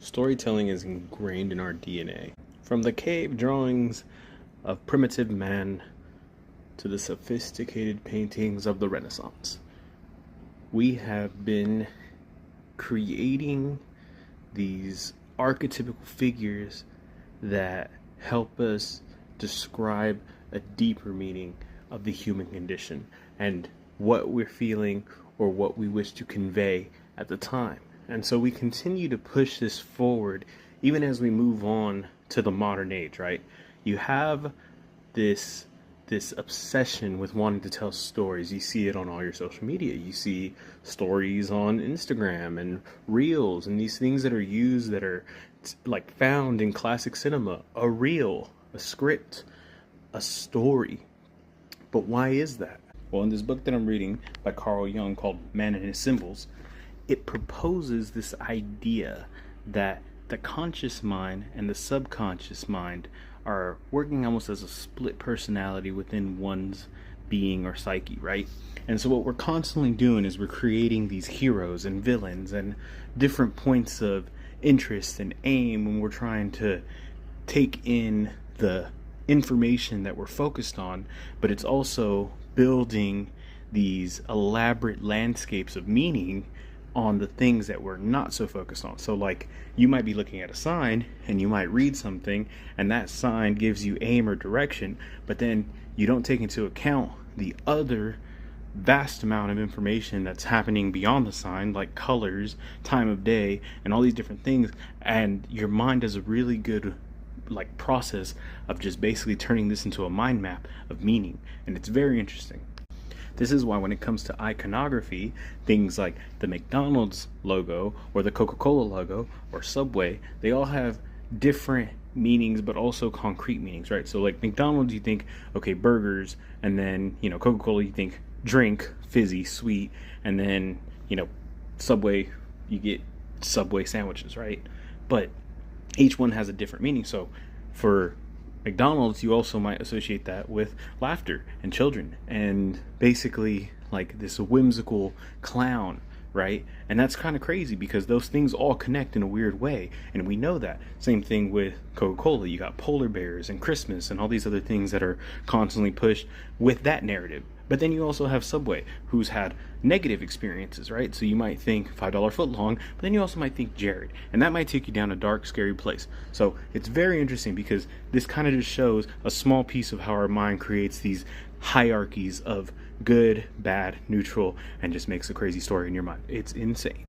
Storytelling is ingrained in our DNA. From the cave drawings of primitive man to the sophisticated paintings of the Renaissance, we have been creating these archetypical figures that help us describe a deeper meaning of the human condition and what we're feeling or what we wish to convey at the time. And so we continue to push this forward even as we move on to the modern age, right? You have this obsession with wanting to tell stories. You see it on all your social media. You see stories on Instagram and reels and these things that are used that are like found in classic cinema. A reel, a script, a story. But why is that? Well, in this book that I'm reading by Carl Jung called Man and His Symbols, it proposes this idea that the conscious mind and the subconscious mind are working almost as a split personality within one's being or psyche, right? And so what we're constantly doing is we're creating these heroes and villains and different points of interest and aim when we're trying to take in the information that we're focused on, but it's also building these elaborate landscapes of meaning on the things that we're not so focused on. So like you might be looking at a sign and you might read something and that sign gives you aim or direction, but then you don't take into account the other vast amount of information that's happening beyond the sign, like colors, time of day, and all these different things. And your mind does a really good like process of just basically turning this into a mind map of meaning. And it's very interesting. This is why when it comes to iconography, things like the McDonald's logo or the Coca-Cola logo or Subway, they all have different meanings but also concrete meanings, right? So like McDonald's, you think, okay, burgers, and then, Coca-Cola, you think drink, fizzy, sweet, and then, Subway, you get Subway sandwiches, right? But each one has a different meaning. So for McDonald's, you also might associate that with laughter and children and basically like this whimsical clown, right? And that's kind of crazy because those things all connect in a weird way, and we know that. Same thing with Coca-Cola. You got polar bears and Christmas and all these other things that are constantly pushed with that narrative. But then you also have Subway, who's had negative experiences, right? So you might think $5 footlong, but then you also might think Jared, and that might take you down a dark, scary place. So it's very interesting because this kind of just shows a small piece of how our mind creates these hierarchies of good, bad, neutral, and just makes a crazy story in your mind. It's insane.